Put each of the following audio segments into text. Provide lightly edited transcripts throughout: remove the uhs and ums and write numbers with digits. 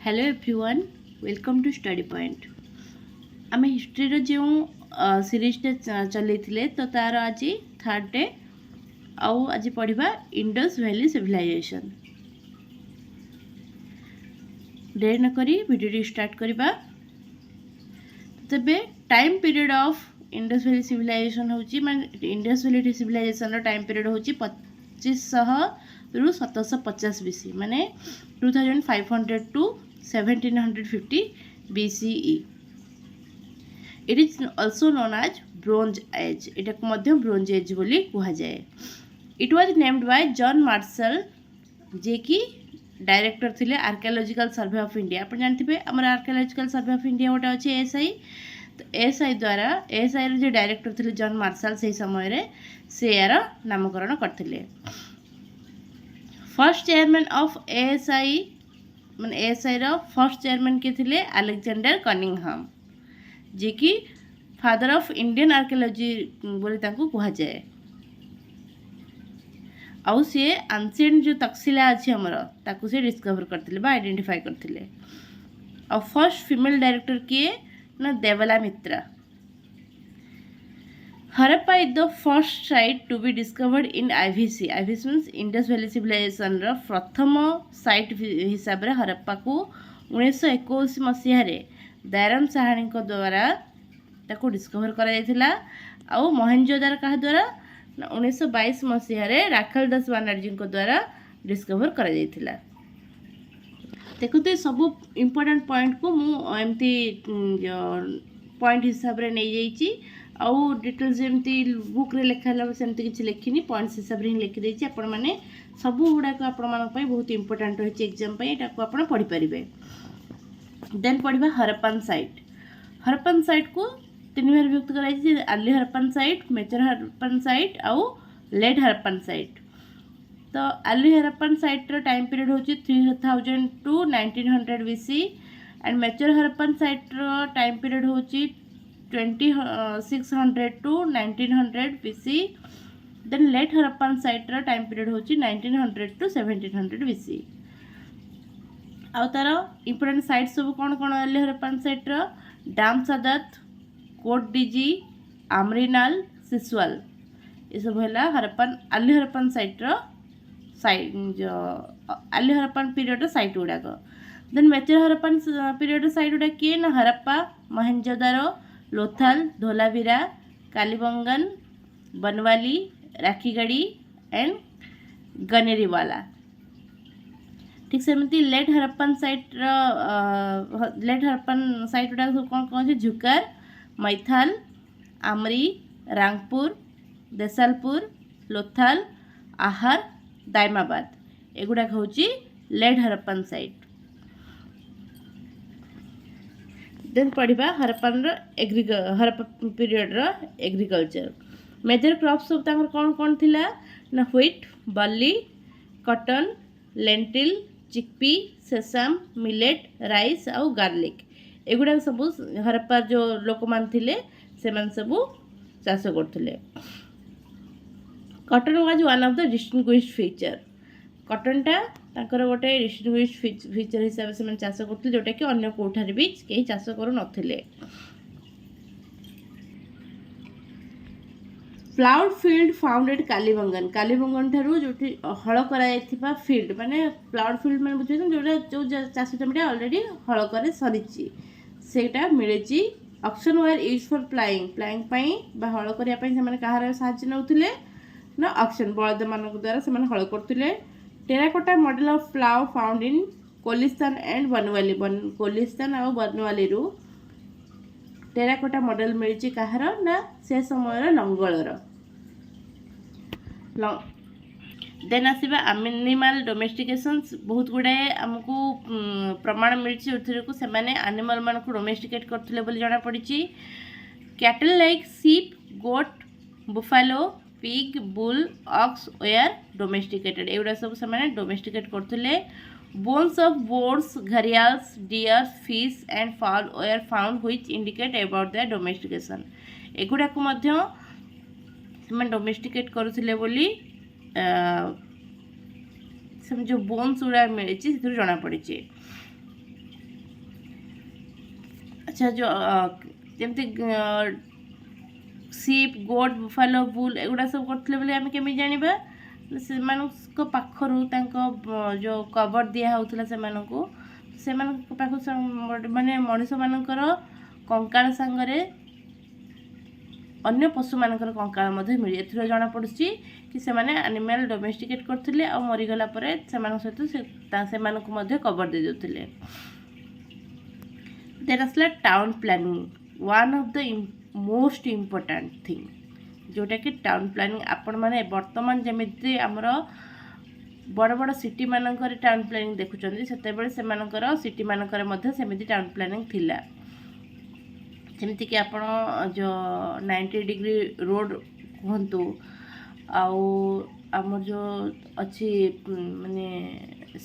Hello everyone, welcome to study point. आम history जो सीरीजटा चलते तो तार आज थर्ड डे आउ आज पढ़ा इंडस वैली सिविलाइजेशन। देर न करी वीडियो स्टार्ट करवा। तबे time period of Indus valley civilisation होची माने Indus valley civilisation time period होची 2500 रु 1750 बीसी माने 2500 to 1750 BCE. It is also known as Bronze Age. इटा को मध्य ब्रोंज एज बोली कहा जाए। It was named by John Marshall जे कि डायरेक्टर थिले आर्कियोलॉजिकल सर्वे ऑफ इंडिया। आप जानते हैं आम आर्कियोलॉजिकल सर्वे ऑफ इंडिया गोटे अच्छे एएसआई। तो एएसआई द्वारा एएसआई जो डायरेक्टर थिले जॉन मार्शल से समय रे से यार नामकरण करथिले। फर्स्ट चेयरमैन ऑफ एएसआई माने एएसआई रो फर्स्ट चेयरमैन के थिले अलेक्जेंडर कनिंगहाम जे कि फादर ऑफ इंडियन आर्कियोलॉजी बोली तांको कहा जाए। आउ सी एंशिएंट जो तक्षशिला अच्छी हमर ताकू से डिस्कवर करथिले बा आइडेंटिफाई करथिले। और फर्स्ट फीमेल डायरेक्टर किए ना Debala Mitra. Harappa is the first site to be discovered in IVC. IVC means Indus valley civilization रो प्रथम साइट हिसाब रे हरप्पा को 1921 मसीह दयाराम साहानी द्वारा ताको डिस्कवर करा जायथिला। आउ मोहनजोदारो कहा द्वारा 1922 मसीह राखाल दास बनर्जी द्वारा डिस्कवर करा जायथिला। देखते सब इम्पोर्टेंट पॉइंट को मुझे पॉइंट हिसाब रे नहीं जाइछि। आउ डिटेल्स जमती बुक रे लिखा सेमती किसी लिखिनी पॉइंट्स हिसाब रे लिखि देछि। आपण माने सब गुड़ाक आपण मान पई बहुत इंपोर्टेंट रही एग्जाम पई एटा को आपण पढ़ी परिबे। देन पढ़िबा हरप्पन साइट। हरप्पन साइट को तीन भाग विभक्त कराई early Harappan site, major Harappan site आउ लेट हरप्पन साइट। तो अर्ली हरप्पन साइट रो टाइम पीरियड होची 3000 to 1900 BC and major Harappan site रो टाइम पीरियड होची 2600 to 1900 BC। Then late Harappan site रो टाइम पीरियड होची 1900 टू 1700 BC। आउ तार इंपोर्टेंट साइट सब कौन कौन अर्ली हरप्पन साइट रो डाम सादात, कोट डीजी, आमरीनाल, सिसवाल ये सब है हरप्पन अर्ली हरप्पन साइट रो साइट जो अर्ली हरप्पन पीरियड साइट गुड़ाक। Then major Harappan period site गुड़ा किए ना हरप्पा, मोहनजोदारो, लोथाल, धोलावीरा, कालीबंगन, बनवाली, राखीगढ़ी एंड गनेरीवाला। ठीक सेमती late Harappan site late Harappan site गुड़ा कौन कौन है झुकार, मैथाल, आमरी, रांगपुर, देसालपुर, लोथाल, आहार, दायमाबाद एगुड़ा हूँ लेट हरप्पन साइट। देन पढ़ा हरप्पन हरप्पा पीरियड रो एग्रीकल्चर। मेजर क्रॉप्स सब तांकर कौन कौन थिला ना wheat, barley, cotton, lentil, chickpea, sesame, millet, rice आउ गार्लिक एगुड़ा सब हरप्पा जो लोक मान थिले से मान सब चाष करथिले। Cotton was one of the distinguished feature. कॉटनटा तांकर गोटे डिस्टिंग्विश्ड फीचर हिसाब से चाष करथिले जोटा कि अन्य कोठार भी कहीं चाष करू नथिले। Ploughed field found at Kalibangan. Kalibangan ठारू जो हल कर फील्ड माने प्लाउड फील्ड मैंने बुझे जो चाष जमी ऑलरेडी हल कर सरी सेटा मिले। ऑक्शन वायर यूज फॉर प्लाइंग प्लाइंग बा हल करने कहार साहाय्य नौथिले ना ऑक्शन बलद मान द्वारा से हल करथिले। Terracotta model of plough found in Cholistan and Banawali. Cholistan और बनवाली रू टेराकोटा मॉडल मिली कहार ना से समय लंगलर। देन आसवा एनिमल डोमेस्टिकेशन। बहुत गुड़ाए आमको प्रमाण मिली को सेमाने एनिमल मान को डोमेस्टिकेट करथिले बोली जाना पड़ी। Cattle like sheep, goat, buffalo, pig, bull, ox were domesticated एगुड़ा सब से डोमेस्टिकेट करथिले। Bones of boards, gharials, deer, fish and fowl were found which indicate about the domestication एगुड़ा को मध्य से डोमेस्टिकेट करुथिले बोली जो बोन्स गुड़ा मिली जना पड़ी। अच्छा जो जमती सीप गोट बुफालो बुल एगुड़ा सब करते बोले आम केमी जाना से पाखर जो कवर दिया होता से पाख माने मनीष मानकर कंकाल सांगरे अन्य पशु मानकर कंकाल मिले एथर जना पड़ुछि कि से माने एनिमल डोमेस्टिकेट करथिले आ मरीगला परे सहित से कवर दे देउथिले। देन आसला town planning one of the most important thing जोटा कि टाउन प्लानिंग आपण माने वर्तमान जमिति हमर बड़ बड़ सिटी मानकर टाउन प्लानिंग देखुचंदी सेते बेले से मानकर सिटी मानकर मध्ये सेमिति टाउन प्लानिंग थिला जमिति कि आपण जो 90 डिग्री रोड कहतु आम जो अच्छी माने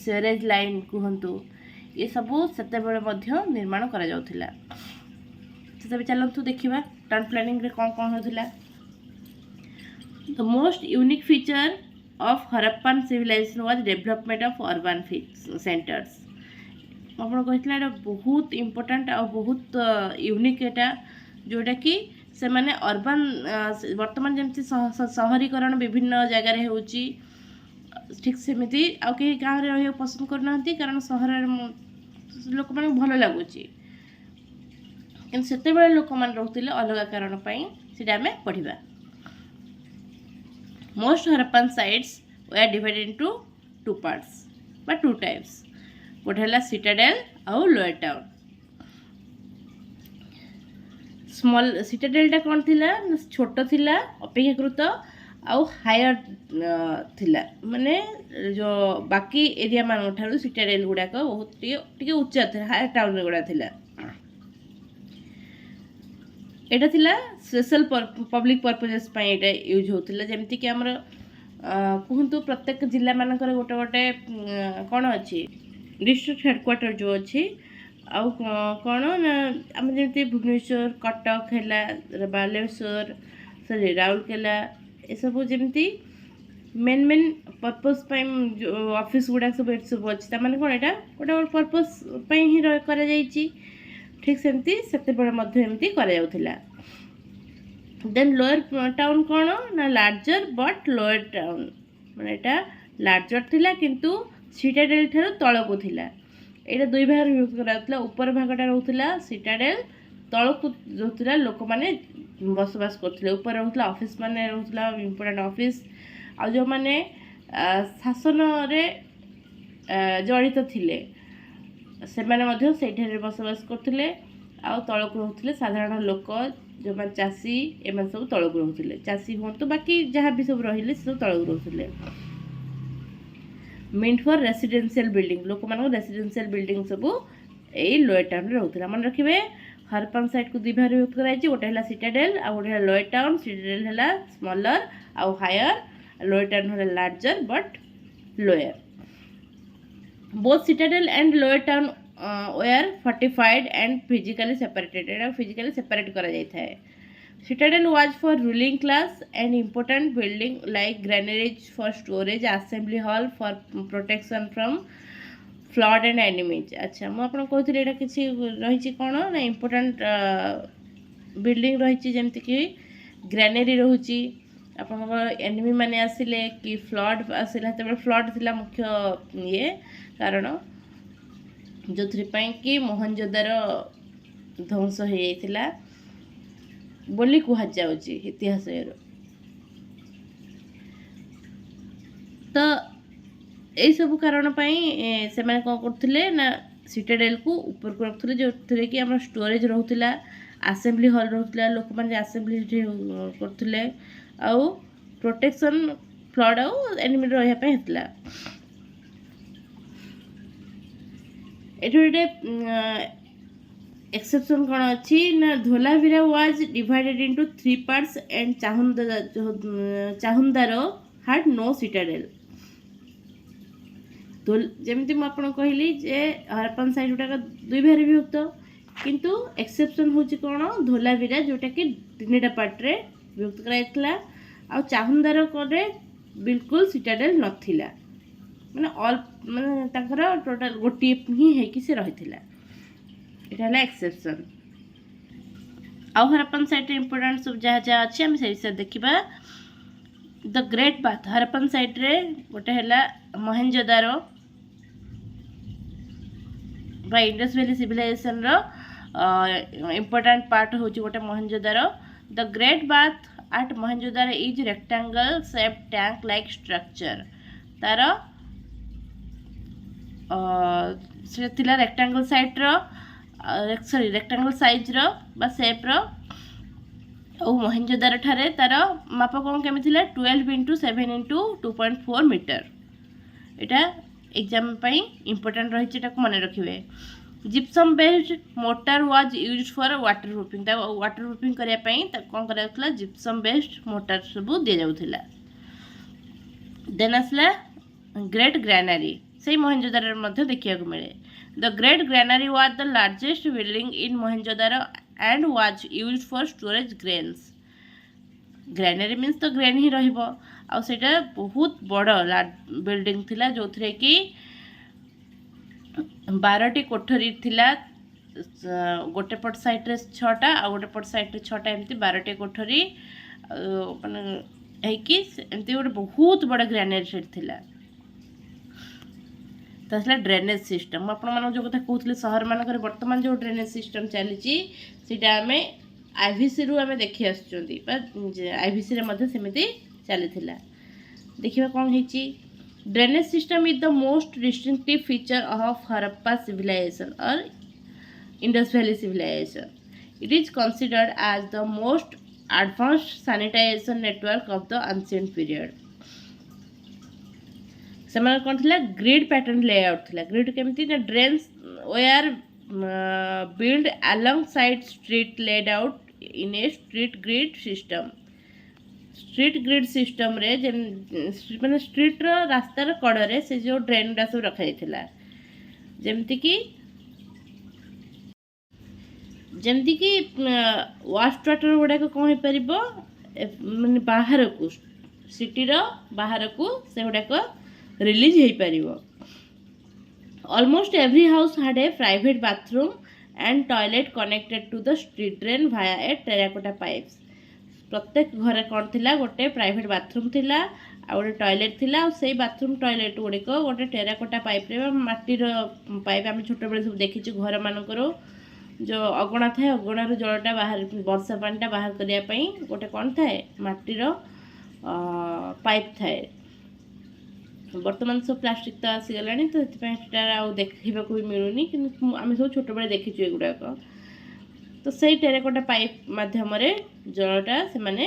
सेरेज लाइन कहतु ये सबू सेते बेले मध्ये निर्माण करा जाउथिला। सेते चलतु देखिबा टाउन प्लानिंग रे कौन कौन होथिला। The most unique feature of Harappan civilization was development of urban centers। आपण कहथिला एटा बहुत इम्पोर्टेंट और बहुत यूनिक एटा जोटा कि से माने अर्बन वर्तमान जमती शहरीकरण विभिन्न जगह रे होची ठीक सेमिति आ के गाँव रे रहियो पसंद करनांती कारण शहर लोक माने भलो लागुची किन सेते बेले लोक मान रहउतिले अलग कारण पई सेटा हमें पढिबा। Most Harappan sites were divided into two parts but two types गोटे है citadel और lower town। स्मॉल citadel टा कौन थिला छोटो थिला अपेक्षाकृत आउ हायर थिला माने जो बाकी एरिया मान ठारू citadel गुडाक बहुत टिके उच्च थिला हायर टाउन गुडा थिला। एटा थिला स्पेशल पब्लिक पर्पजेस पई एटा यूज होतिला जेमति कि हमर कहंतु प्रत्येक जिल्ला मानकर गोटे गोटे कोन अछि डिस्ट्रिक्ट हेडक्वार्टर जो अछि आ कोन हम जेमति भुवनेश्वर कटक हैला बालेश्वर सॉरी राउरकेला ए सब जेमति मेन पर्पस पई ऑफिस गुडा सब अछि त माने कोन एटा गोटे पर्पस पई ही करा जाईची ठीक सेमती सेते बड़े मध्य एमती करा जाउथिला। देन लोअर टाउन कोन ना लार्जर बट लोअर टाउन माने एटा लार्जर थिला किंतु सिटाडेल थारो तळको थिला एटा दुई भाग यूज कराउथिला ऊपर भागटा रहउथिला सिटाडेल तळको जोथिला लोक माने बसवास करथिले ऊपर रहउथिला ऑफिस माने रहउथिला इंपोर्टेंट ऑफिस आ जो माने शासन रे जड़ित थिले से बसवास करते आउ तलक रोते साधारण लोक जो मैंने चाषी एम सब तलक रोते चाषी हूँ तो बाकी जहाँ भी सब रही सब तलक रोते। मीन्ट फॉर रेसिडेंशियल बिल्डिंग लोक मान रेसिडेंशियल बिल्डिंग सब यही लोअर टाउन रोते मन रखिए। हरप्पन साइट को दुई भाग यूज कराई गोटे है सिटाडेल आ गोटे लोअर टाउन सिटाडेल है स्मॉलर आउ हायर लोअर टाउन है larger but lower. Both citadel and lower town were fortified and physically separated। Etah physically separate करा जाय थाए। Citadel was for ruling class and important building like granaries for storage, assembly hall for protection from flood and enemies। अच्छा मु आपन कहथिले एटा किछि रहिछि कोन ना important building रहिछि जेमति कि ग्रेनरी रहुछि आपन एनिमी माने आसिले कि फ्लड आसिला तबे फ्लड थिला मुख्य ये कारण जो कि मोहनजोदारो ध्वंस हो जाइथिला बोली कुहा जाउची इतिहास तो यही सब कारण पई से माने कोन करथिले ना सिटाडेल को ऊपर को रखथिले जो थरे कि हमर स्टोरेज रहउथिला असेंबली हॉल रहउथिला लोक माने असेंबली करथिले आउ प्रोटेक्शन फ्लड आउ एनिमी रहया पे हेतला। एठोडे एक्सेप्शन कौन अच्छी ना Dholavira was divided into 3 parts and Chanhudaro had no citadel। जमती मुझे कहली जे हरप्पन साइट गुटाक दुई भाग विभक्त किंतु एक्सेप्शन हूँ कौन धोलावीरा जोटा कि 3टा पार्ट्रे विभक्त कराइथिला आ चाहुंदारो करे बिल्कुल सिटाडेल नथिला माने ऑल माने टोटल गोटे ही है कि से रही एटा है एक्सेप्शन। आउ हरप्पन साइट इंपोर्टेंट सब जहाँ जहाँ अच्छे आम से विषय देखा the great bath Harappan site रे गोटे है मोहेंजोदारो बा इंडस वैली सिविलाइजेशन रो इंपोर्टेंट पार्ट हूँ गोटे Mohenjo-daro the great bath at Mohenjo-daro is rectangle shape tank like structure तार से थिला रेक्टेंगल साइट रो सॉरी रेक्टेंगल साइज रो बा शेप रो और मोहेंजोदारो ठारे तार माप कौन केमी थिला 12 × 7 × 2.4 मीटर एटा एग्जाम पई इंपोर्टेंट रही एटा को मन रखिबे gypsum based mortar was used for water proofing ता वाटर प्रूफिंग करिया पई ता कोन कराउतला जिप्सम बेस्ड मोटर सब दे जाउथिला देन असला ग्रेट ग्रैनरी से मोहेंजोदारो मध्ये देखिया को मिले the great granary was the largest building in Mohenjodaro and was used for storage grains granary means तो ग्रेन ही रहिबो आ सेटा बहुत बड़ बिल्डिंग थिला जोथरे कि 12टी कोठरी थिला गोटे पट साइड रे 6टा आ गोटे पट साइड रे 6टा एमती 12टी कोठरी माने है कि एमती गोटे बहुत बड़ ग्रैनरी सेट थिला तसला ड्रेनेज सिस्टम आपण मन जो कथा कहउतले शहर मानकर वर्तमान जो ड्रेनेज सिस्टम चलीची सीटा हमें आईवीसी रु हमें देखि आछुंती पर आईवीसी रे मध्ये सेमिति चलीथिला देखिबा कोन हिची drainage system is the most distinctive feature of Harappa civilization or Indus Valley civilization. It is considered as the most advanced sanitation network of the ancient period. ସେମାନେ କ'ଣ ଥିଲା ଗ୍ରିଡ୍ ପ୍ୟାଟର୍ନ ଲେଆଉଟ୍ ଥିଲା ଗ୍ରିଡ୍ କେମିତି ନା drains were build alongside street laid out in a street grid system street grid system रे माने street रो रास्तार कड़े से जो ड्रेन गुड़ा सब रखा जमती कि वास्ट वाटर गुड़ाक कौन हो पार माने बाहर को सिटी रो बाहर को से गुड़ाक रिलीज हो पार almost every house had a private bathroom and toilet connected to the street drain via a terracotta pipes प्रत्येक घरे कौन थिला गोटे प्राइवेट बाथरूम थिला आ गोटे टॉयलेट थिला आ सेई बाथरूम टॉयलेट गुड़िक गोटे टेराकोटा पाइप रे माटीर पाइप आम छोट बेले सब देखी घर मानकर जो अगणा थाए अगणार जलटा बाहर वर्षा पानीटा बाहर करने गोटे कौन थाए माटीर पाइप थाए बर्तमान सब प्लास्टिक तो आसीगला तो से देखा भी मिलूनी कि आम सब छोट बेले देखीचु एगुड़ाक तो सही टेराकोटा पाइप माध्यम जलटा से माने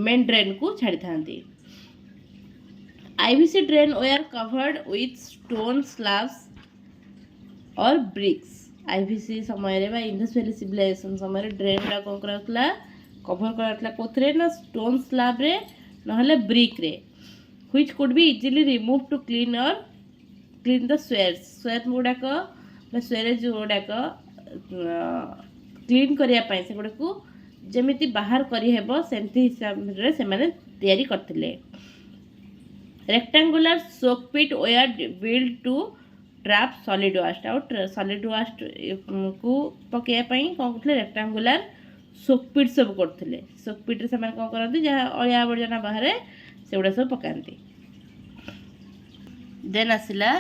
मेन ड्रेन को छाड़ी था IVC drain were covered with stone slabs और ब्रिक्स आईवीसी समय रे बा इंडस वैली सिविलाइजेशन समय ड्रेन गुड़ा कौन कराउतला कवर कराउतला कोथरे ना स्टोन स्लैब रे नहले ब्रिक रे which could be easily remove to clean the sewer गुड़ाक स्वेरेज गुड़ाक क्लीन करने से गुड़ा को जमी बाहर करहब सेमती हिसाब से मैंने तैयारी करते rectangular soak pit were build to trap solid waste out solid waste को पकड़ापी कौन करते रेक्टेंगुलर सोक पिट सब करते सोक पिट से कौन करते जहाँ अलिया आवर्जना बाहर से गुड़ा सब पकाती देन आसला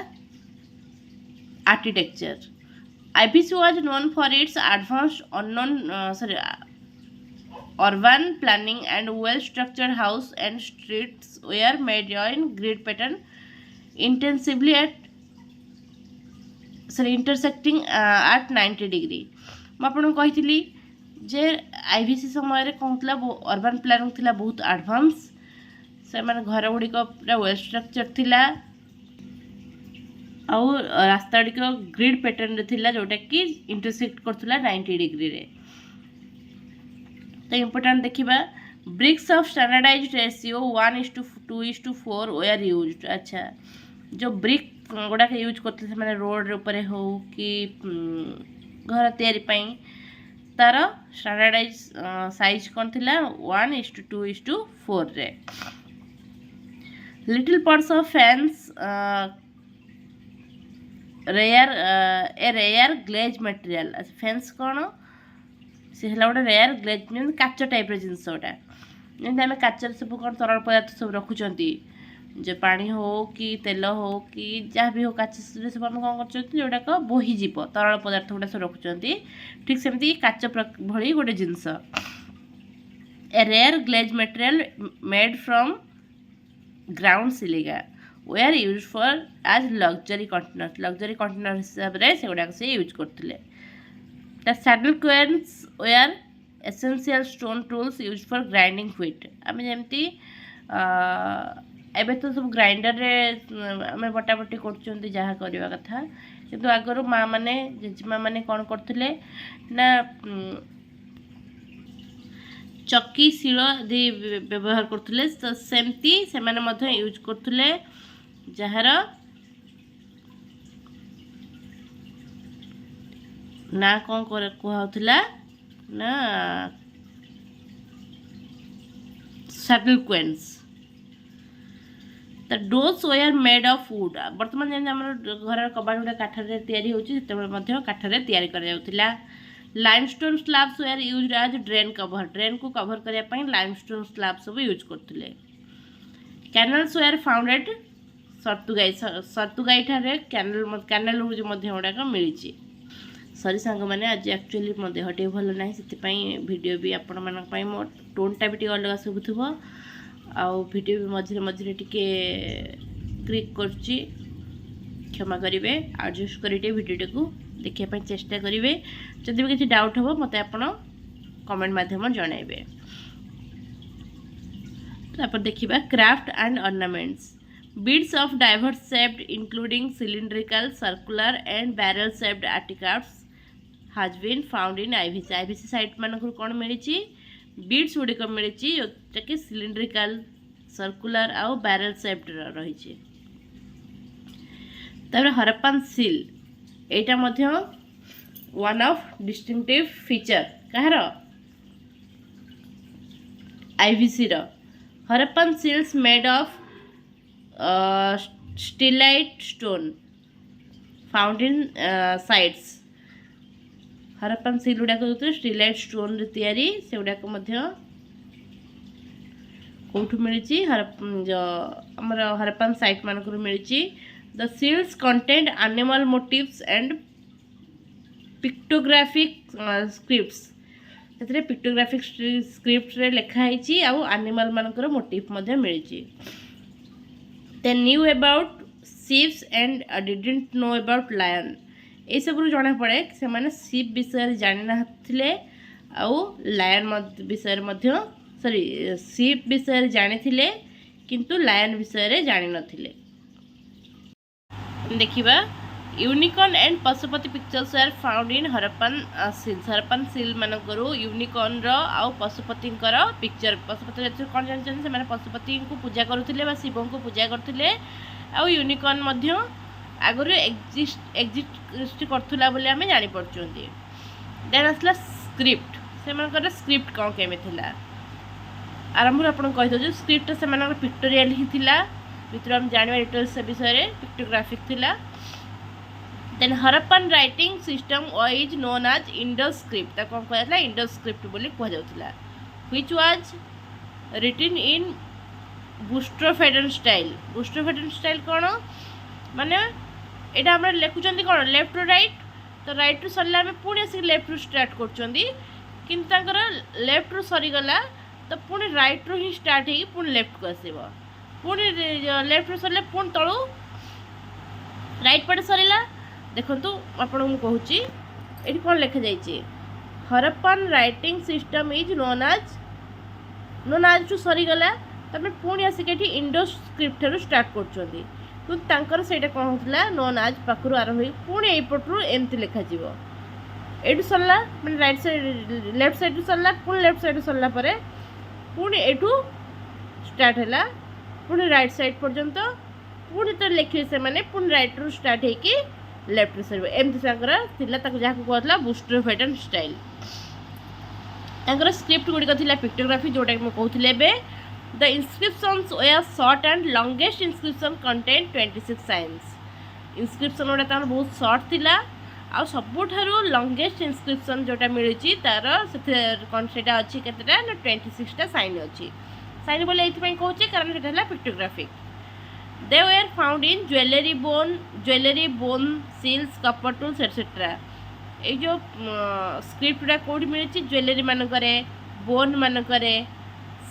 architecture IBC was known for its advanced urban planning and well-structured house and streets were made in grid pattern intensively intersecting at 90 degree. मैं आपको कही जे IBC समय कौन थी अर्बन प्लानिंग थी बहुत एडवांस से घर गुड़िक पूरा वेल स्ट्रक्चर थिला आउ रास्ता गुड़िक ग्रिड पैटर्न थिला जोटा कि इंटरसेक्ट करथुला 90 डिग्री रे तो इम्पोर्टेंट देखिबा bricks of standardised ratio 1:2:4 were used अच्छा जो ब्रिक गुड़ाक यूज करते से रोड ऊपर हो कि घर तैयारी पाई तार स्टैंडर्डाइज साइज कौन थिला 1:2:4 रे little parts of faience rare glaze material faience कौन से है गोटे रेयर ग्लेज मीन काच टाइप जिनस गोटा जमी आम काचर सब कौन तरल पदार्थ सब रखुंट जो पानी हो कि तेल हो कि जहाँ भी हो काच सब आम कौन कर जोटाक बोहीज तरल पदार्थ गुटा सब रखुंट ठीक सेमती काच भली गोटे जिनस a rare glaze material made from ground silica they are use for as luxury container हिसाब से गुड़ाक से यूज करते saddle querns they are essential stone tools use for grinding wheat आम जमी एबे तो सब ग्राइंडर रे आम बटाबटी करवा कथा किंतु आगर माँ मैंने जेजेमा मैंने कौन करते ना चक्की शिल आदि व्यवहार करते तो सेमती से मैंने यूज करते जार ना कौन कहला ना saddle querns the doors were made of wood बर्तमान जमी आम घर कबाड़ गुड़ा काठरे तैयारी होती काठरे तैयारी करा limestone slabs were used as drain को कवर करने लाइमस्टोन स्लैब सब यूज करते कैनल्स वेयर फाउंडेड सर्तुगाई ठारे कैनल गुड़ाक मिली सरी सांग मैंने आज एक्चुअली मो देह टे भल ना से वीडियो भी आपण मानी मो टोनटा भी अलग शुभुव आउ वीडियो भी मझे मझे टिके क्लिक करछि क्षमा करेंगे एडजस्ट करेंगे वीडियो को देखापी चेष्टा करेंगे जदि भी किसी डाउट हो मत आप कमेंट माध्यम जनइबे तापर देखिबा craft and ornaments beads of diverse shaped including cylindrical circular and barrel shaped artifacts has been found in IVC site मानक कौन मिली बीड्स गुड़िक मिली जोटा कि सिलिंड्रिकल सर्कुलर आउ बैरल शेप्ड रही हरप्पन सील एटा मध्य वन ऑफ डिस्टिंक्टिव फीचर कहार आईवीसी रो Harappan seals made of steatite stone found in sites Harappan seal गुड़ाक जो स्टिलाइट स्टोन तैयारी से गुड़ाक कौटू मिली आमर हरप्पन साइट मानक मिली the seals content animal motifs and pictographic scripts से पिक्टोग्राफिक स्क्रिप्ट रे लिखाई आउ एनिमल मानकर मोटिव मिली they knew about ships and didn't know about lion ये सब जना पड़े से माने शिप विषय जानी ना आउ लायन विषय सॉरी शिप विषय जानी थिले किंतु लायन विषय जानी नथिले देखिबा unicorn and Pashupati pictures are found in Harappan seal मानकरू यूनिकॉर्न रो आउ पशुपति पिक्चर पशुपति कौन जानते से पशुपति को पूजा करुले शिव को पूजा करते आउ यूनिकॉर्न आगुरी एक्जिस्ट करथुला बोली आमे जानि परचोंती देन आसला स्क्रिप्ट से मानकर स्क्रिप्ट कौन केमे थिला आरंभ आपन कहि दो स्क्रिप्ट से मानकर पिक्टोरियल ही थिला भितर हम जानिबा डिटेल्स से विषय पिक्टोग्राफिक थिला then Harappan writing system is known as Indus script ता कौन कहला इंडस स्क्रिप्ट बोली कह जाउथिला which was written in boustrophedon style कौन माने एटा हमरा लेखुचंदी कोन लेफ्ट टू राइट तो राइट टू सरला में पुणी आसिक लेफ्ट टू स्टार्ट करचंदी किंतु तांकर लेफ्ट टू सरी गला तो पुणी राइट टू ही स्टार्ट हे पुणी लेफ्ट को आसीबो पुणी लेफ्ट टू सरले पुणी तळु राइट पटे सरीला देखंतु आपण को कहूची एठी कोन लेखा जाईची Harappan writing system is known as to सरी गला तमे पुणी आसिक एठी इंडो स्क्रिप्ट रो स्टार्ट करचंदी किंतु तांकर सेटा कौन होता नोन आज पाखु आरंभ हो पुणी यपटू एमती लिखा ये सरला मैंने राइट साइड लेफ्ट साइड सरला पुणी लेफ्ट साइड सरला पुणी एठू स्टार्ट है पुणी राइट साइड पर्यंत पुणी तो लिखे से मैंने पुणी राइट रू स्टार्ट होगी लेफ्ट सर एमती जहाँ कहला बुस्ट्रोफेडन स्टाइल स्क्रिप्ट गुड़िक पिक्टोग्राफी जोटा कि कहते The inscriptions were short and longest inscription contained 26 signs. Inscription गुड़ा बहुत short थिला ଆଉ ସବୁଠାରୁ ଲଙ୍ଗେଷ୍ଟ ଇନସ୍କ୍ରିପ୍ସନ୍ ଯେଉଁଟା ମିଳିଛି ତାର ସେଥିରେ କ'ଣ ସେଇଟା ଅଛି କେତେଟା ନା 26ଟା ସାଇନ୍ ଅଛି। ସାଇନ୍ ବୋଲି ଏଇଥିପାଇଁ କହୁଛି କାରଣ ସେଇଟା ହେଲା pictographic. They were found in jewellery bone seals copper tools etcetera. ଏଇ ଯେଉଁ ସ୍କ୍ରିପ୍ଟଟା କେଉଁଠି ମିଳିଛି ଜୁଏଲେରୀ ମାନଙ୍କରେ, ବୋନ୍ ମାନଙ୍କରେ,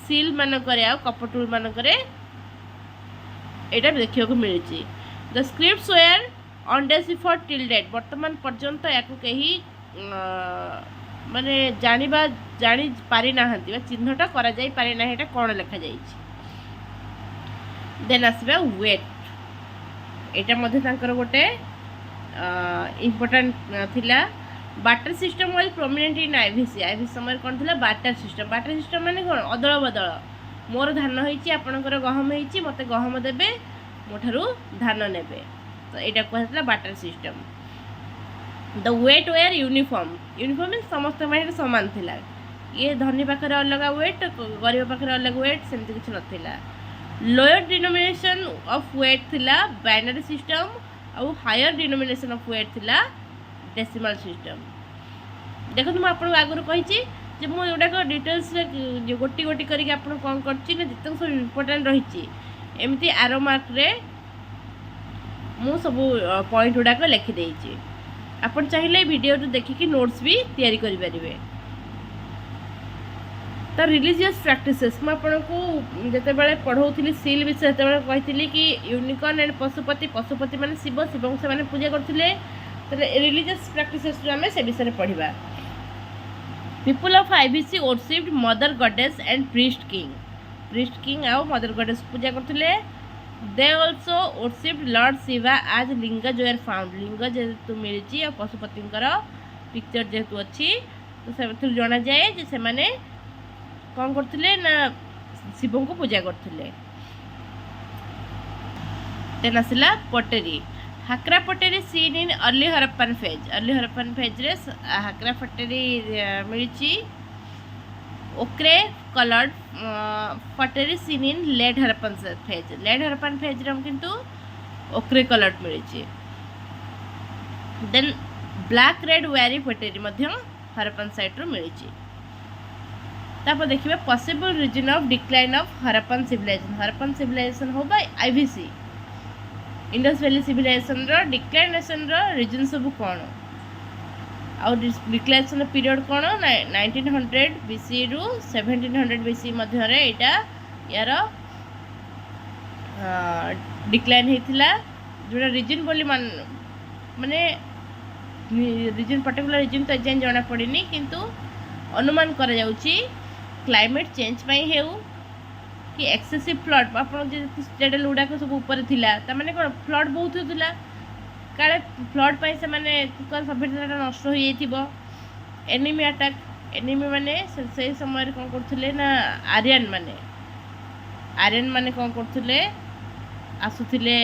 ସିଲ୍ ମାନଙ୍କରେ ଆଉ କପର ଟୁଲ୍ ମାନଙ୍କରେ ଏଇଟା ଦେଖିବାକୁ ମିଳିଛି। ଦ ସ୍କ୍ରିପ୍ଟସ୍ ୱେର୍ ଅଣ୍ଡେସିଫର୍ଡ ଟିଲ୍ ଡେଟ୍। ବର୍ତ୍ତମାନ ପର୍ଯ୍ୟନ୍ତ ୟାକୁ କେହି ମାନେ ଜାଣି ପାରିନାହାନ୍ତି ବା ଚିହ୍ନଟ କରାଯାଇ ପାରିନାହିଁ ଏଇଟା କ'ଣ ଲେଖାଯାଇଛି। ଦେନ୍ ଆସିବା ୱେଟ୍। ଏଇଟା ମଧ୍ୟ ତାଙ୍କର ଗୋଟେ ଇମ୍ପୋର୍ଟାଣ୍ଟ ଥିଲା। ବାଟର ସିଷ୍ଟମ୍ ୱାଜ୍ ପ୍ରୋମିନେଣ୍ଟ ଇନ୍ ଆଇଭିସି। ଆଇଭିସି ସମୟରେ କ'ଣ ଥିଲା ବାଟର ସିଷ୍ଟମ୍। ବାଟର ସିଷ୍ଟମ୍ ମାନେ କ'ଣ ଅଦଳ ବଦଳ, ମୋର ଧାନ ହେଇଛି ଆପଣଙ୍କର ଗହମ ହେଇଛି, ମୋତେ ଗହମ ଦେବେ, ମୋ ଠାରୁ ଧାନ ନେବେ, ତ ଏଇଟା କୁହାଯାଇଥିଲା ବାଟର system. The weight were uniform. Uniform means ସମସ୍ତଙ୍କ ପାଇଁ ସମାନ ଥିଲା। ଇଏ ଧନୀ ପାଖରେ ଅଲଗା ୱେଟ୍, ଗରିବ ପାଖରେ ଅଲଗା ୱେଟ୍, ସେମିତି କିଛି ନଥିଲା। ଲୋୟର ଡିନୋମିନେସନ୍ ଅଫ୍ ୱେଟ୍ ଥିଲା ବାଇନାରୀ ସିଷ୍ଟମ୍, ଆଉ ହାୟର ଡିନୋମିନେସନ୍ ଅଫ୍ ୱେଟ୍ ଥିଲା ଡେସିମାଲ ସିଷ୍ଟମ୍। ଦେଖନ୍ତୁ ମୁଁ ଆପଣଙ୍କୁ ଆଗରୁ କହିଛି ଯେ ମୁଁ ଏଗୁଡ଼ାକ ଡିଟେଲ୍ସରେ ଗୋଟି ଗୋଟି କରିକି ଆପଣଙ୍କୁ କ'ଣ କରିଛି ନା ଯେତେକ ସବୁ ଇମ୍ପୋର୍ଟାଣ୍ଟ ରହିଛି ଏମିତି ଆରୋ ମାର୍କରେ ମୁଁ ସବୁ ପଏଣ୍ଟ ଗୁଡ଼ାକ ଲେଖିଦେଇଛି। ଆପଣ ଚାହିଁଲେ ଏଇ ଭିଡ଼ିଓରୁ ଦେଖିକି ନୋଟ୍ସ ବି ତିଆରି କରିପାରିବେ। ତ ରିଲିଜିୟସ୍ ପ୍ରାକ୍ଟିସେସ୍ ମୁଁ ଆପଣଙ୍କୁ ଯେତେବେଳେ ପଢ଼ାଉଥିଲି ସିଲ୍ ବିଷୟ ସେତେବେଳେ କହିଥିଲି କି ୟୁନିକର୍ନ ଆଣ୍ଡ ପଶୁପତି ମାନେ ଶିବ, ଶିବଙ୍କୁ ସେମାନେ ପୂଜା କରୁଥିଲେ। ତାହେଲେ ରିଲିଜିୟସ୍ ପ୍ରାକ୍ଟିସେସ୍ରୁ ଆମେ ସେ ବିଷୟରେ ପଢ଼ିବା। People of IVC worshipped mother goddess and priest king ଆଉ ମଦର ଗଡେସ୍ ପୂଜା କରୁଥିଲେ। They also worshipped lord Shiva as linga ଜୋୟାର ଫାଉଣ୍ଡ। ଲିଙ୍ଗ ଯେହେତୁ ମିଳିଛି ଆଉ ପଶୁପତିଙ୍କର ପିକ୍ଚର ଯେହେତୁ ଅଛି ତ ସେଥିରୁ ଜଣାଯାଏ ଯେ ସେମାନେ କ'ଣ କରୁଥିଲେ ନା ଶିବଙ୍କୁ ପୂଜା କରୁଥିଲେ। ଦେନ୍ ଆସିଲା pottery. Hakra pottery seen in early Harappan phase. Early Harappan फेज्रे हाक्रा पटेरी मिली। Ochre coloured pottery seen in late Harappan phase. Late Harappan फेज्रे किंतु ओक्रे कलर्ड मिली। Then black red ware pottery Harappan साइड्रु मिली। तापर देखिए possible reason of decline of Harappan civilization. Harappan civilization हो बाय IVC. Indus valley civilization declination reason सब कौन आउ डिक्लाइनेशन पीरियड कौन 1900 बीसी रु 1700 बीसी मध्य यार डिक्लाइन होता जोड़ा रीजन बोली माने रीजन पर्टिकुलर रीजन तो एजाएं जना पड़नी किंतु अनुमान करा जाउची क्लाइमेट चेंज पाई हेउ कि एक्सेसिव फ्लड आप जेडल गुड़ाक सब ऊपर थिला तामाने कोन फ्लड बहुत होतिला काले फ्लड पाई से माने कुकर सभ्यता नष्ट हो जाइथिबो। एनिमी अटैक एनिमी माने से समय कोन करथुले ना आर्यन माने कोन करथुले आसुथिले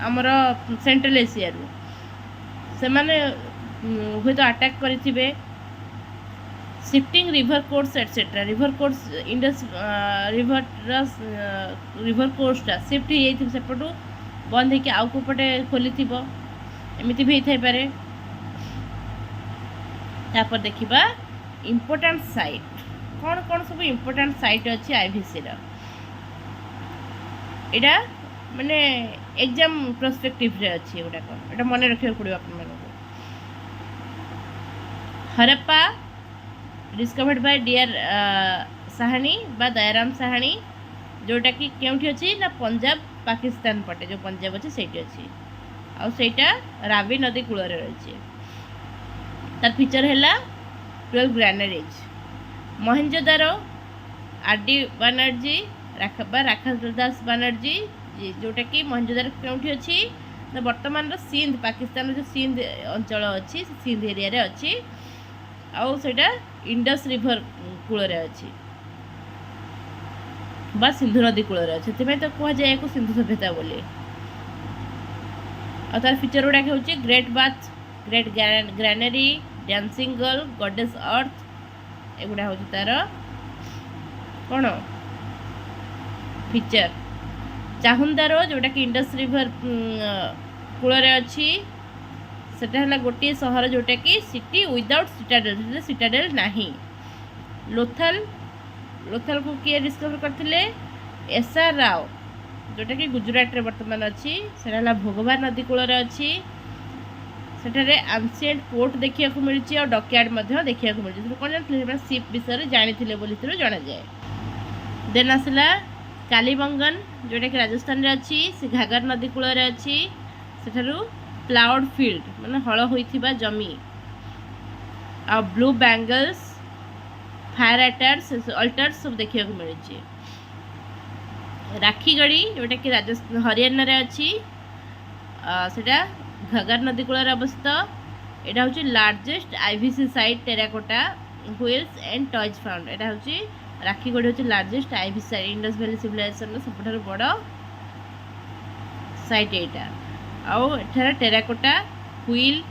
हमर सेंट्रल एशिया रु से माने हुए तो अटैक करिथिबे। Shifting river course etcetera. River course Indus river कोर्सटा शिफ्ट हो जाइथिबो सेपटू बंद होकर आउ कोपटे खोली एमती भी होता है। तापर देखिबा इम्पोर्टेंट साइट कौन कौन सब इम्पोर्टेंट साइट अच्छी आईवीसी एटा माने एग्जाम प्रोस्पेक्टिव रे अच्छी गुड़ाक एटा मन रखा पड़ो आप। Harappa discovered by D R Sahni बा दयाराम साहानी जोटा कि केउठी अछि ना पंजाब पाकिस्तान पटे जो पंजाब अच्छे से अच्छी आउ सेटा रावी नदी कूल रही। तार फीचर है 12 ग्रानरीज। मोहनजोदारो आरडी बनर्जी राखादास बनर्जी जोटा कि मोहनजोदारो केउठी अछि ना वर्तमान सिंध पाकिस्तान जो सिंध अंचल अच्छी सिंध एरिया रे अच्छी आउ सेटा इंडस रिवर कूल अच्छी बा सिंधु नदी कूल अच्छे तो कह जाए सिंधु सभ्यता बोली। और तार फीचर गुड़ाक हूँ great bath great granary dancing girl goddess earth एगुड़ा हूँ तार कौन फीचर। चाहुंदारो जोटा कि इंडस रिवर कूल अच्छी सेटा है गोटे सहर जोटा कि सिटी विदाउट सिटाडेल सिटाडेल नहीं। लोथल लोथल को किए डिस्कवर करते एसआर राव जोटा कि गुजरात रे वर्तमान अच्छी से भोगवान नदी कूल अच्छी सेठारे एंशिएंट पोर्ट देखा मिली और डकयार्ड देखा मिली कौन जानते सिप विषय जानी जना जाए। देन आसला कालीबंगन जोटा कि राजस्थान रे अच्छी से घाघर नदी कूल अच्छी सेठारु प्लाउड फील्ड माने हल होइथिबा जमी आ ब्लू बैंगल्स फायर अल्टर्स सब देखा मिली। राखीगढ़ी जोटा कि राजस्थान हरियाणा रे अच्छी सेटा घाघर नदी कूल अवस्थित। यहाँ हूँ largest IVC site terracotta wheels and toys found. यहाँ हूँ राखीगढ़ी हूँ largest IVC site Indus valley civilisation सब बड़ साइट यहाँ आउ एठार टेराकोटा व्हील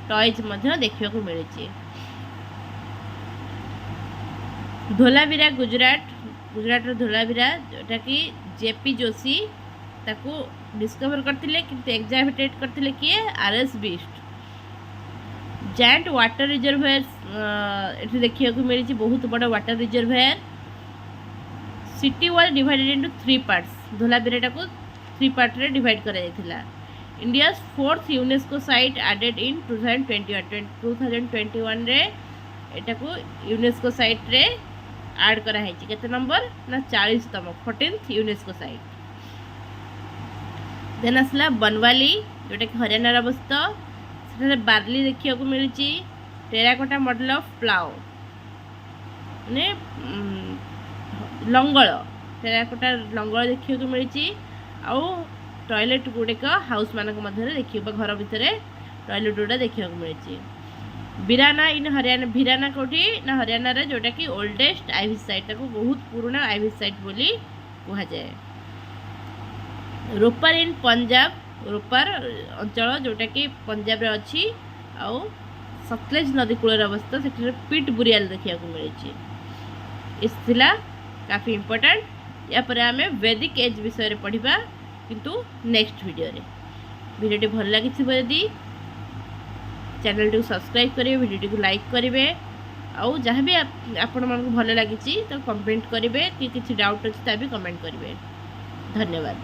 टॉयज देखा मिली। धोलावीरा गुजरात धोलावीरा जोटा कि जेपी जोशी ताकू डिस्कवर करते कि एग्जामिनेट करते किए R S Bisht. Giant water reservoir ये देखा मिली बहुत बड़ा water reservoir. City was divided into 3 parts धोलावीरा को 3 पार्ट रे डिवाइड करा जायतिला। India 4th UNESCO site added in 2021 रे एटा को यूनेस्को साइट रे ऐड करा है केते नंबर ना 40तम 14th यूनेस्को साइट। देन आसला बनवाली जोटा कि हरियाणा अवस्थित से बार्ली देखा मिली। टेराकोटा मॉडल ऑफ प्लाउ माने लंगल टेराकोटा लंगल देखा मिली। आउ टॉयलेट गुड़िक हाउस मान देखा घर भितर टॉयलेट गुड़ा देखा मिली। बिराना इन हरियाणा भिराना कौटी ना हरियाणा रे जोटा कि ओल्डेस्ट आईवीसी साइट को बहुत पुराना आईवीसी साइट बोली कहा जाए। रोपर इन पंजाब रोपर अंचल जोटा कि पंजाब रे अच्छी आउ सतलेज नदी कूल अवस्थित से पिट बुरियाल देखा मिली। इसला काफ़ी इम्पोर्टेंट या पर आमे वैदिक एज विषय पढ़ा किंतु नेक्स्ट वीडियो भल लगी यदि चैनल टी सब्सक्राइब करेंगे वीडियो को लाइक करेंगे आउ जहाँ भी आपण मन भल लगी तो कमेंट करेंगे कि किसी डाउट अच्छी भी कमेंट करेंगे। धन्यवाद।